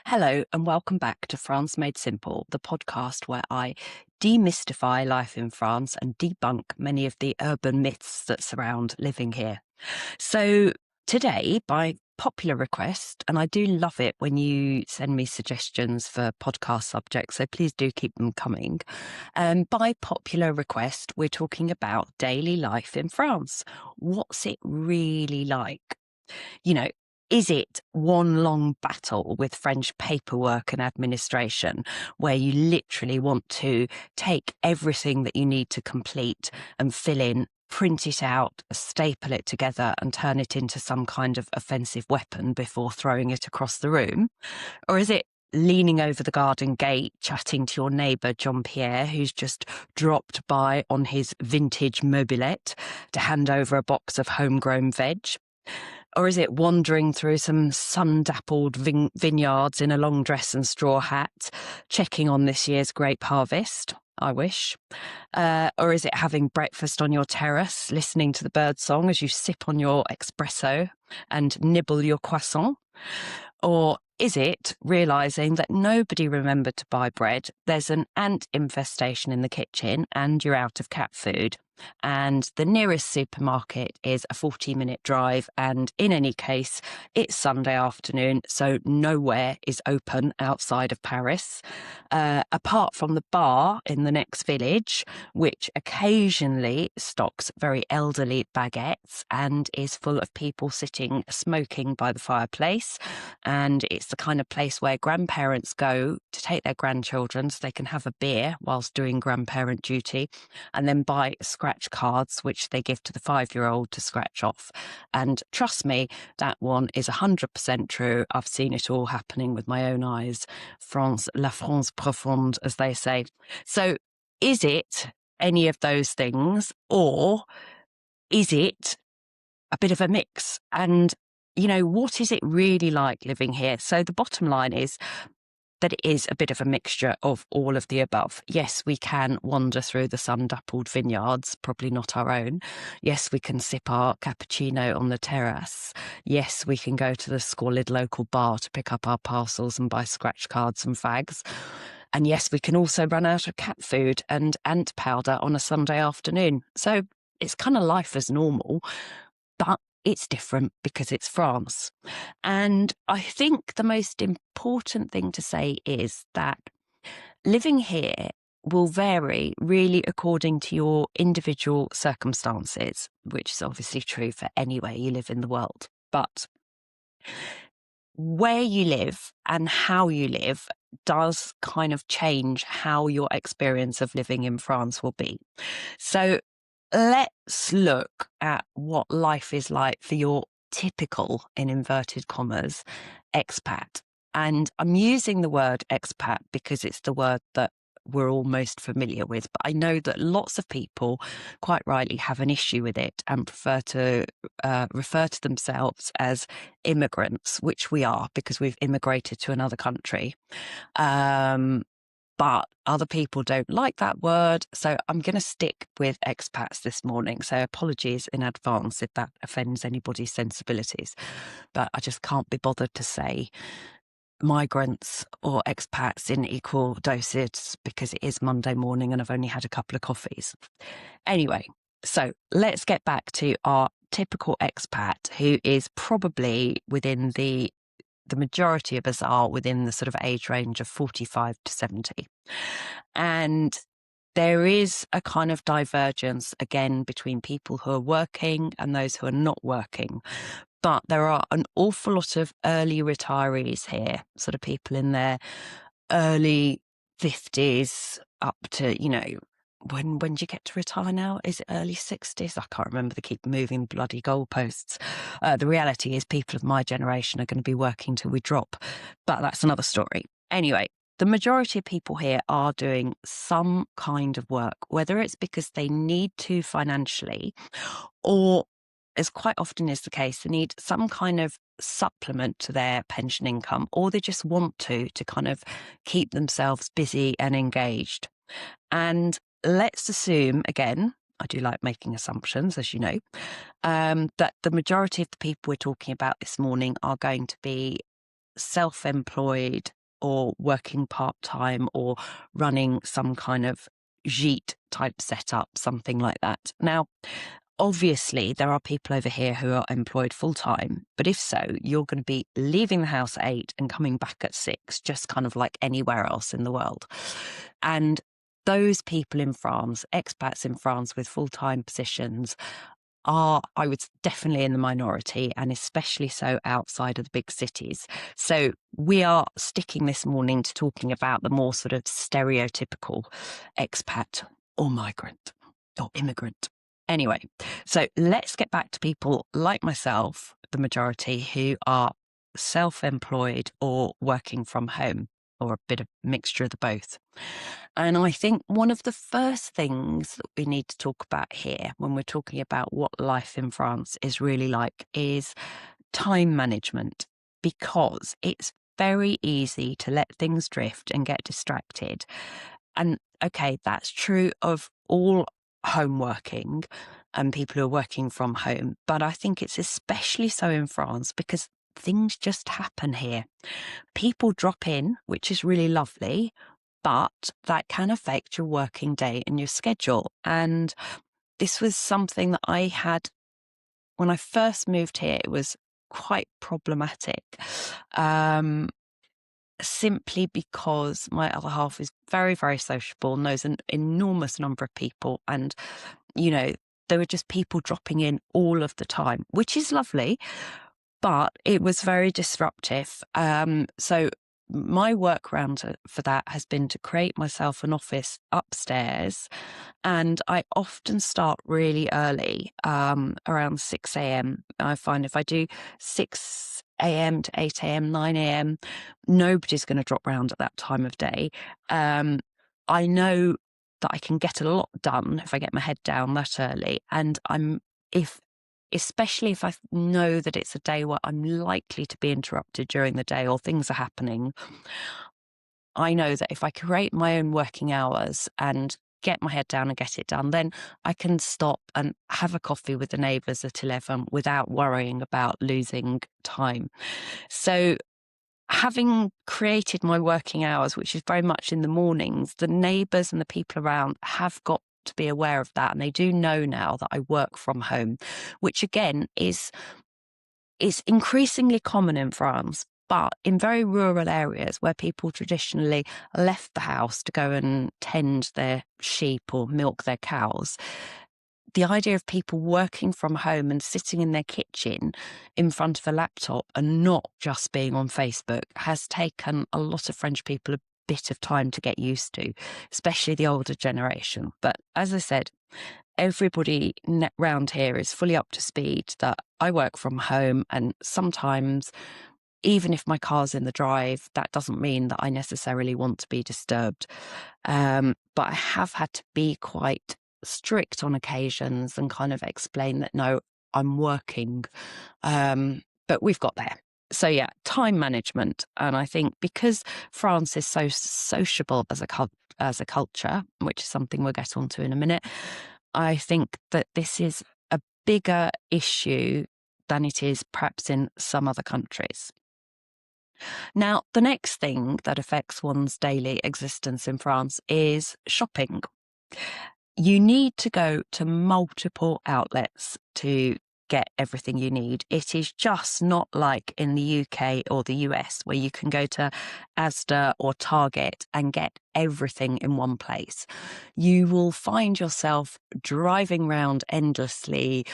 Hello, and welcome back to France Made Simple, the podcast where I demystify life in France and debunk many of the urban myths that surround living here. So, today, by popular request, and I do love it when you send me suggestions for podcast subjects, so please do keep them coming. By popular request, we're talking about daily life in France. What's it really like? You know, is it one long battle with French paperwork and administration where you literally want to take everything that you need to complete and fill in, print it out, staple it together, and turn it into some kind of offensive weapon before throwing it across the room? Or is it leaning over the garden gate, chatting to your neighbour, John Pierre, who's just dropped by on his vintage mobilette to hand over a box of homegrown veg? Or is it wandering through some sun-dappled vineyards in a long dress and straw hat, checking on this year's grape harvest? I wish. Or is it having breakfast on your terrace, listening to the bird song as you sip on your espresso and nibble your croissant? Or is it realising that nobody remembered to buy bread, there's an ant infestation in the kitchen, and you're out of cat food? And the nearest supermarket is a 40-minute drive. And in any case, it's Sunday afternoon, so nowhere is open outside of Paris, apart from the bar in the next village, which occasionally stocks very elderly baguettes and is full of people sitting smoking by the fireplace. And it's the kind of place where grandparents go to take their grandchildren so they can have a beer whilst doing grandparent duty, and then buy scratch cards, which they give to the 5-year-old to scratch off. And trust me, that one is 100% true. I've seen it all happening with my own eyes. La France profonde, as they say. So is it any of those things, or is it a bit of a mix? And, what is it really like living here? So the bottom line is that it is a bit of a mixture of all of the above. Yes, we can wander through the sun-dappled vineyards, probably not our own. Yes, we can sip our cappuccino on the terrace. Yes, we can go to the squalid local bar to pick up our parcels and buy scratch cards and fags. And yes, we can also run out of cat food and ant powder on a Sunday afternoon. So it's kind of life as normal, but it's different because it's France. And I think the most important thing to say is that living here will vary really according to your individual circumstances, which is obviously true for anywhere you live in the world. But where you live and how you live does kind of change how your experience of living in France will be. So let's look at what life is like for your typical, in inverted commas, expat. And I'm using the word expat because it's the word that we're all most familiar with. But I know that lots of people quite rightly have an issue with it and prefer to refer to themselves as immigrants, which we are because we've immigrated to another country. But other people don't like that word. So I'm going to stick with expats this morning. So apologies in advance if that offends anybody's sensibilities. But I just can't be bothered to say migrants or expats in equal doses because it is Monday morning and I've only had a couple of coffees. Anyway, so let's get back to our typical expat, who is probably within the majority of us are within the sort of age range of 45 to 70. And there is a kind of divergence, again, between people who are working and those who are not working. But there are an awful lot of early retirees here, sort of people in their early 50s up to, when do you get to retire now? Is it early 60s? I can't remember. They keep moving bloody goalposts. The reality is people of my generation are going to be working till we drop. But that's another story. Anyway, the majority of people here are doing some kind of work, whether it's because they need to financially, or, as quite often is the case, they need some kind of supplement to their pension income, or they just want to kind of keep themselves busy and engaged. And let's assume, again, I do like making assumptions, as you know, that the majority of the people we're talking about this morning are going to be self-employed or working part-time or running some kind of gîte type setup, something like that. Now, obviously, there are people over here who are employed full-time, but if so, you're going to be leaving the house at 8 and coming back at 6, just kind of like anywhere else in the world. And those people in France, expats in France with full-time positions, are, I would definitely in the minority, and especially so outside of the big cities. So we are sticking this morning to talking about the more sort of stereotypical expat or migrant or immigrant. Anyway, so let's get back to people like myself, the majority, who are self-employed or working from home, or a bit of mixture of the both. And I think one of the first things that we need to talk about here when we're talking about what life in France is really like is time management, because it's very easy to let things drift and get distracted. And okay, that's true of all home working and people who are working from home, but I think it's especially so in France because things just happen here. People drop in, which is really lovely, but that can affect your working day and your schedule. And this was something that I had when I first moved here. It was quite problematic, simply because my other half is very, very sociable, knows an enormous number of people. And, you know, there were just people dropping in all of the time, which is lovely, but it was very disruptive. So my workaround for that has been to create myself an office upstairs, and I often start really early, around 6 a.m. I find if I do 6 a.m. to 8 a.m., 9 a.m., nobody's going to drop round at that time of day. I know that I can get a lot done if I get my head down that early, and especially if I know that it's a day where I'm likely to be interrupted during the day or things are happening, I know that if I create my own working hours and get my head down and get it done, then I can stop and have a coffee with the neighbours at 11 without worrying about losing time. So having created my working hours, which is very much in the mornings, the neighbours and the people around have got to be aware of that, and they do know now that I work from home, which again is increasingly common in France, but in very rural areas where people traditionally left the house to go and tend their sheep or milk their cows, the idea of people working from home and sitting in their kitchen in front of a laptop and not just being on Facebook has taken a lot of French people a bit of time to get used to, especially the older generation. But as I said, everybody round here is fully up to speed that I work from home, and sometimes even if my car's in the drive, that doesn't mean that I necessarily want to be disturbed. But I have had to be quite strict on occasions and kind of explain that, no, I'm working. But we've got there. So yeah, time management. And I think because France is so sociable as a culture, which is something we'll get onto in a minute, I think that this is a bigger issue than it is perhaps in some other countries. Now, the next thing that affects one's daily existence in France is shopping. You need to go to multiple outlets to get everything you need. It is just not like in the UK or the US where you can go to Asda or Target and get everything in one place. You will find yourself driving around endlessly,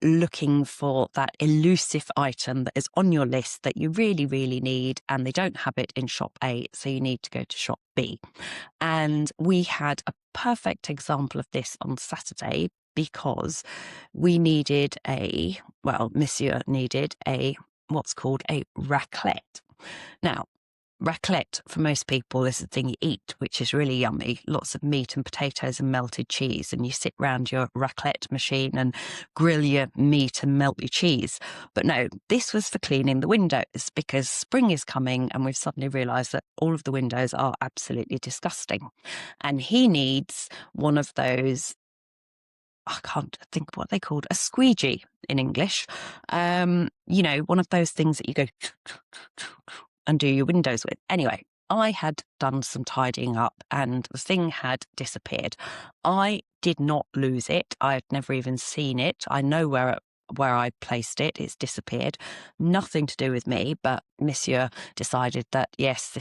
looking for that elusive item that is on your list that you really, really need, and they don't have it in shop A, so you need to go to shop B. And we had a perfect example of this on Saturday because we needed Monsieur needed what's called a raclette. Now, raclette for most people is the thing you eat, which is really yummy. Lots of meat and potatoes and melted cheese, and you sit round your raclette machine and grill your meat and melt your cheese. But no, this was for cleaning the windows because spring is coming and we've suddenly realised that all of the windows are absolutely disgusting. And he needs one of those I can't think what they called, a squeegee in English. One of those things that you go and do your windows with. Anyway, I had done some tidying up and the thing had disappeared. I did not lose it. I had never even seen it. I know where I placed it. It's disappeared. Nothing to do with me, but Monsieur decided that yes,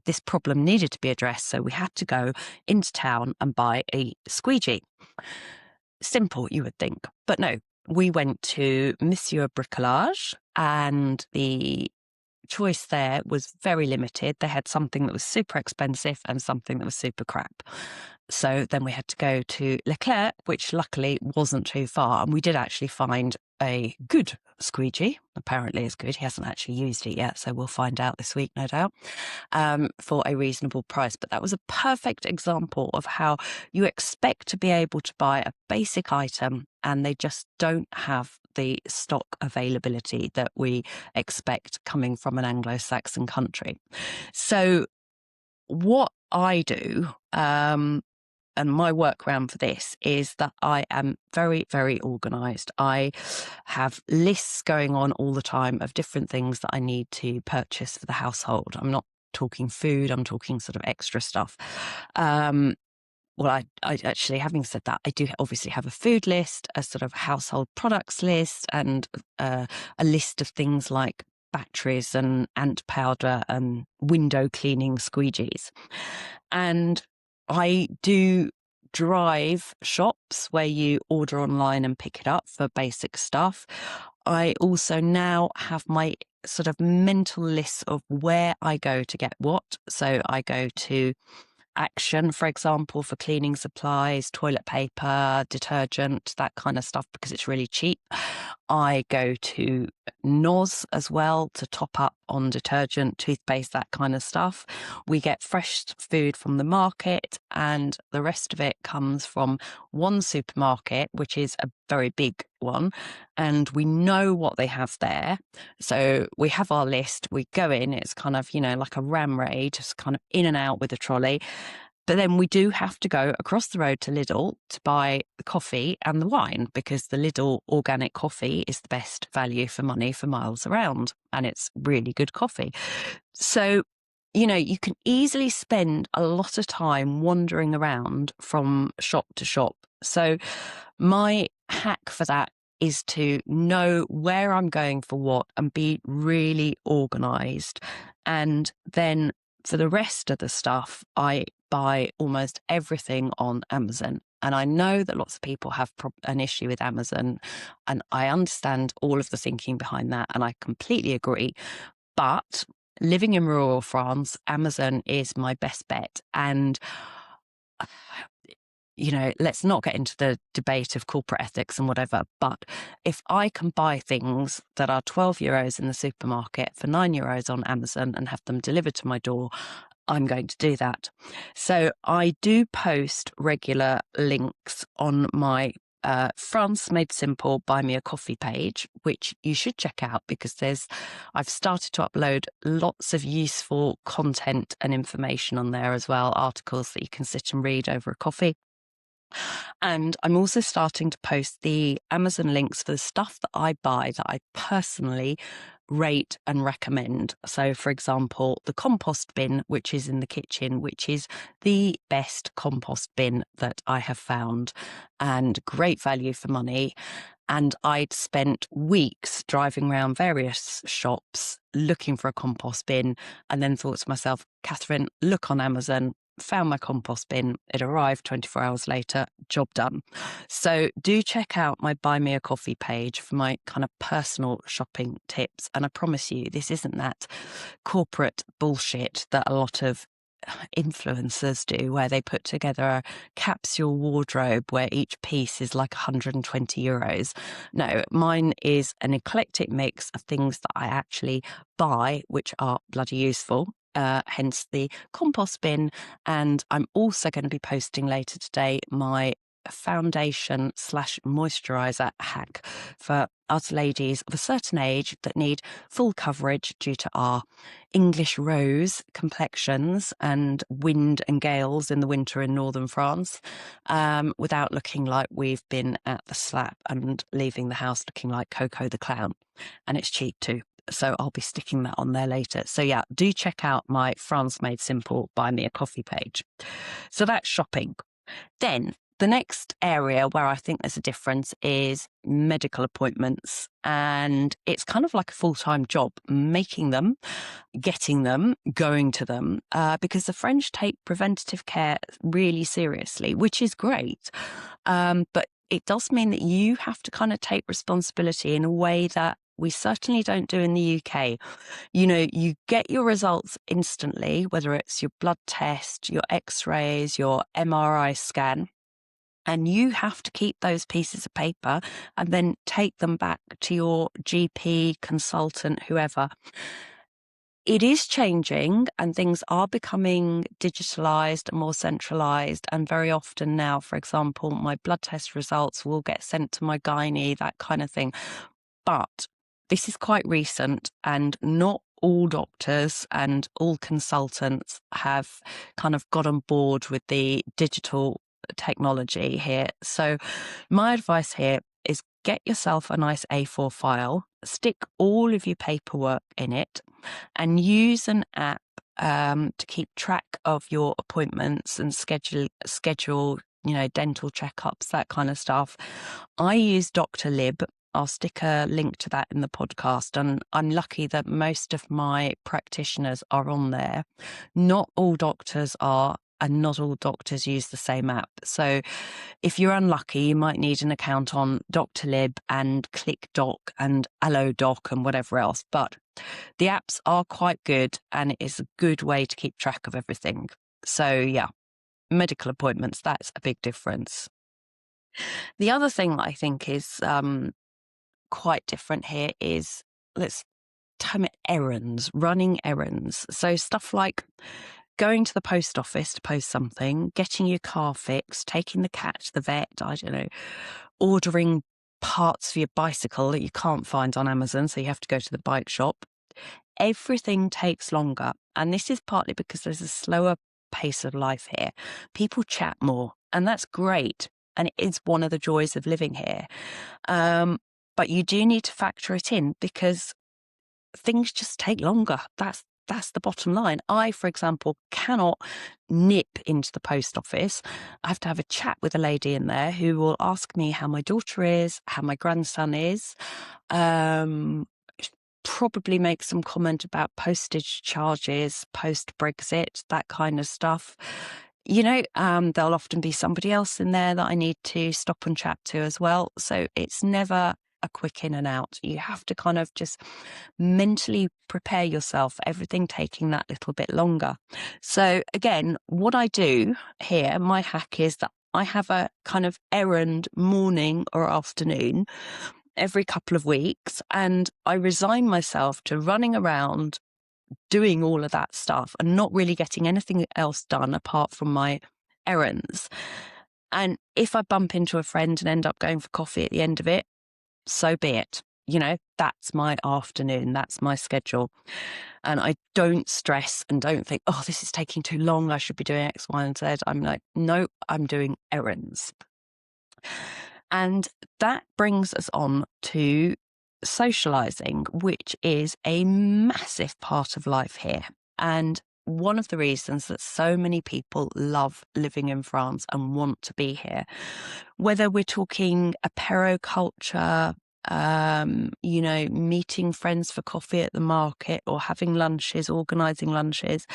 this problem needed to be addressed. So we had to go into town and buy a squeegee. Simple, you would think, but no. We went to Monsieur Bricolage, and the choice there was very limited. They had something that was super expensive and something that was super crap. So then we had to go to Leclerc, which luckily wasn't too far. And we did actually find a good squeegee. Apparently it's good. He hasn't actually used it yet, so we'll find out this week, no doubt, for a reasonable price. But that was a perfect example of how you expect to be able to buy a basic item and they just don't have the stock availability that we expect coming from an Anglo-Saxon country. So what I do, and my workaround for this is that I am very, very organised. I have lists going on all the time of different things that I need to purchase for the household. I'm not talking food, I'm talking sort of extra stuff. Well, I actually, having said that, I do obviously have a food list, a sort of household products list, and a list of things like batteries and ant powder and window cleaning squeegees. And I do drive shops where you order online and pick it up for basic stuff. I also now have my sort of mental list of where I go to get what. So I go to Action, for example, for cleaning supplies, toilet paper, detergent, that kind of stuff, because it's really cheap. I go to NOS as well to top up on detergent, toothpaste, that kind of stuff. We get fresh food from the market, and the rest of it comes from one supermarket, which is a very big one, and we know what they have there. So we have our list, we go in, it's kind of, like a ram raid, just kind of in and out with a trolley. But then we do have to go across the road to Lidl to buy the coffee and the wine, because the Lidl organic coffee is the best value for money for miles around, and it's really good coffee. So, you can easily spend a lot of time wandering around from shop to shop. So my hack for that is to know where I'm going for what and be really organised. And then for the rest of the stuff, I buy almost everything on Amazon. And I know that lots of people have an issue with Amazon, and I understand all of the thinking behind that, and I completely agree. But living in rural France, Amazon is my best bet. And let's not get into the debate of corporate ethics and whatever, but if I can buy things that are €12 in the supermarket for €9 on Amazon and have them delivered to my door, I'm going to do that. So I do post regular links on my France Made Simple Buy Me a Coffee page, which you should check out, because I've started to upload lots of useful content and information on there as well, articles that you can sit and read over a coffee. And I'm also starting to post the Amazon links for the stuff that I buy that I personally rate and recommend. So, for example, the compost bin, which is in the kitchen, which is the best compost bin that I have found, and great value for money. And I'd spent weeks driving around various shops looking for a compost bin, and then thought to myself, Catherine, look on Amazon. Found my compost bin. It arrived 24 hours later. Job done. So do check out my Buy Me a Coffee page for my kind of personal shopping tips. And I promise you, this isn't that corporate bullshit that a lot of influencers do, where they put together a capsule wardrobe where each piece is like €120. No, mine is an eclectic mix of things that I actually buy, which are bloody useful. Hence the compost bin. And I'm also going to be posting later today my foundation/moisturizer hack for us ladies of a certain age that need full coverage due to our English rose complexions and wind and gales in the winter in northern France, without looking like we've been at the slap and leaving the house looking like Coco the Clown. And it's cheap too. So I'll be sticking that on there later. So yeah, do check out my France Made Simple Buy Me a Coffee page. So that's shopping. Then the next area where I think there's a difference is medical appointments. And it's kind of like a full-time job, making them, getting them, going to them, because the French take preventative care really seriously, which is great. But it does mean that you have to kind of take responsibility in a way that we certainly don't do in the UK. You know, you get your results instantly, whether it's your blood test, your x-rays, your MRI scan, and you have to keep those pieces of paper and then take them back to your GP, consultant, whoever. It is changing and things are becoming digitalized and more centralized. And very often now, for example, my blood test results will get sent to my gynae, that kind of thing. But this is quite recent, and not all doctors and all consultants have kind of got on board with the digital technology here. So my advice here is get yourself a nice A4 file, stick all of your paperwork in it, and use an app to keep track of your appointments and schedule, you know, dental checkups, that kind of stuff. I use Dr. Lib. I'll stick a link to that in the podcast. And I'm lucky that most of my practitioners are on there. Not all doctors are, and not all doctors use the same app. So if you're unlucky, you might need an account on Dr. Lib and ClickDoc and AlloDoc and whatever else. But the apps are quite good, and it is a good way to keep track of everything. So yeah, medical appointments, that's a big difference. The other thing that I think is quite different here is, let's term it errands, running errands. So stuff like going to the post office to post something, getting your car fixed, taking the cat to the vet, I don't know, ordering parts for your bicycle that you can't find on Amazon, so you have to go to the bike shop. Everything takes longer. And this is partly because there's a slower pace of life here. People chat more, and that's great. And it is one of the joys of living here. But you do need to factor it in, because things just take longer. That's the bottom line. I, for example, cannot nip into the post office. I have to have a chat with a lady in there who will ask me how my daughter is, how my grandson is, probably make some comment about postage charges, post-Brexit, that kind of stuff. You know, there'll often be somebody else in there that I need to stop and chat to as well. So it's never a quick in and out. You have to kind of just mentally prepare yourself, everything taking that little bit longer. So again, what I do here, my hack is that I have a kind of errand morning or afternoon every couple of weeks, and I resign myself to running around doing all of that stuff and not really getting anything else done apart from my errands. And if I bump into a friend and end up going for coffee at the end of it, so be it. You know, that's my afternoon, that's my schedule. And I don't stress and don't think, oh, this is taking too long, I should be doing X, Y, and Z. I'm like, no, I'm doing errands. And that brings us on to socializing, which is a massive part of life here. And one of the reasons that so many people love living in France and want to be here, whether we're talking apéro culture, you know, meeting friends for coffee at the market or having lunches, organizing lunches,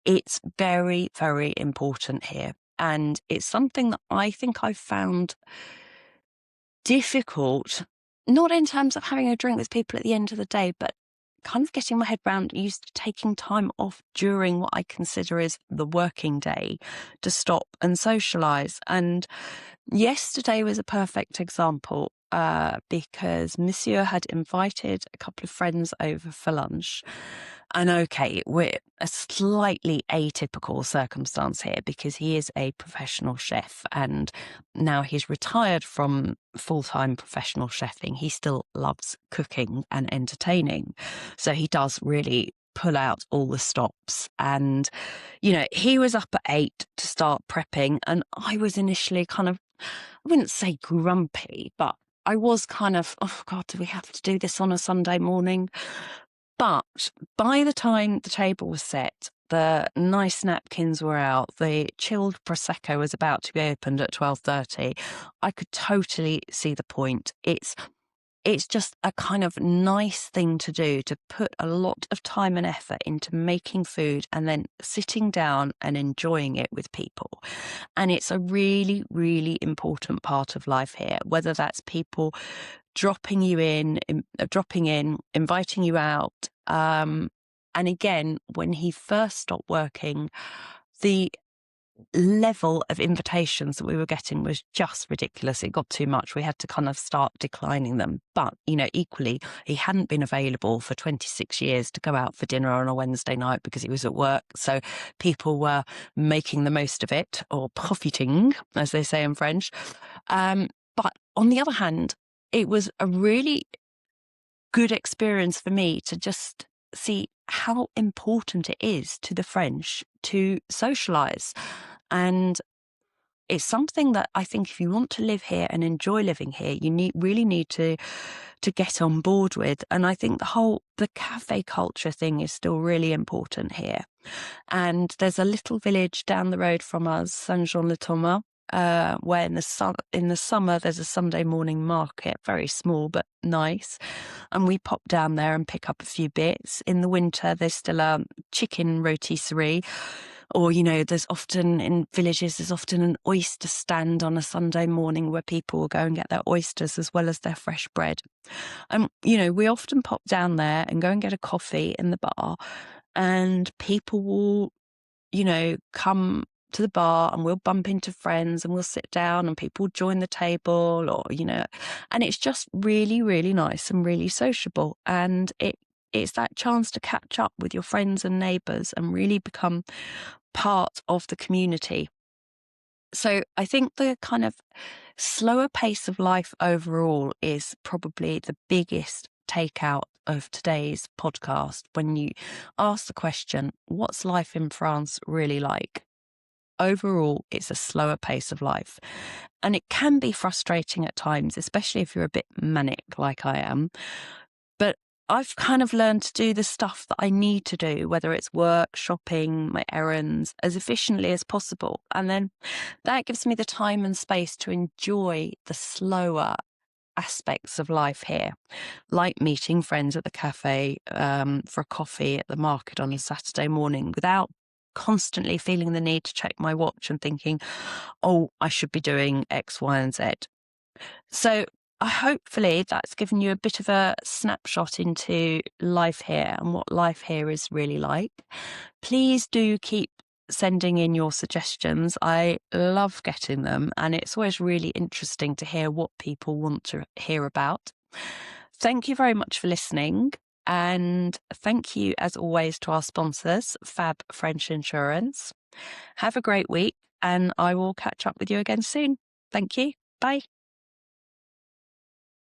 it's very, very important here. And it's something that I think I've found difficult, not in terms of having a drink with people at the end of the day, but kind of getting my head around used to taking time off during what I consider is the working day to stop and socialize. And yesterday was a perfect example. because Monsieur had invited a couple of friends over for lunch. And okay, we're a slightly atypical circumstance here because he is a professional chef and now he's retired from full-time professional chefing. He still loves cooking and entertaining. So he does really pull out all the stops. And, he was up at 8 to start prepping. And I was initially kind of, I wouldn't say grumpy, but I was kind of, oh God, do we have to do this on a Sunday morning? But by the time the table was set, the nice napkins were out, the chilled Prosecco was about to be opened at 12:30. I could totally see the point. It's just a kind of nice thing to do, to put a lot of time and effort into making food and then sitting down and enjoying it with people. And it's a really, really important part of life here, whether that's people dropping in, inviting you out. And again, when he first stopped working, the level of invitations that we were getting was just ridiculous. It got too much. We had to kind of start declining them. But, equally, he hadn't been available for 26 years to go out for dinner on a Wednesday night because he was at work. So people were making the most of it, or profiting, as they say in French. But on the other hand, it was a really good experience for me to just see how important it is to the French to socialize. And it's something that I think if you want to live here and enjoy living here, you really need to get on board with. And I think the cafe culture thing is still really important here. And there's a little village down the road from us, Saint-Jean-le-Thomas, where in the summer there's a Sunday morning market, very small but nice, and we pop down there and pick up a few bits. In the winter there's still a chicken rotisserie, or there's often in villages an oyster stand on a Sunday morning where people will go and get their oysters as well as their fresh bread. And we often pop down there and go and get a coffee in the bar, and people will come to the bar and we'll bump into friends and we'll sit down and people join the table, or and it's just really, really nice and really sociable. And it's that chance to catch up with your friends and neighbours and really become part of the community. So I think the kind of slower pace of life overall is probably the biggest takeout of today's podcast. When you ask the question, what's life in France really like? Overall, it's a slower pace of life. And it can be frustrating at times, especially if you're a bit manic like I am. But I've kind of learned to do the stuff that I need to do, whether it's work, shopping, my errands, as efficiently as possible. And then that gives me the time and space to enjoy the slower aspects of life here, like meeting friends at the cafe for a coffee at the market on a Saturday morning without constantly feeling the need to check my watch and thinking, oh, I should be doing X, Y, and Z. So hopefully that's given you a bit of a snapshot into life here and what life here is really like. Please do keep sending in your suggestions. I love getting them, and it's always really interesting to hear what people want to hear about. Thank you very much for listening. And thank you, as always, to our sponsors, Fab French Insurance. Have a great week, and I will catch up with you again soon. Thank you. Bye.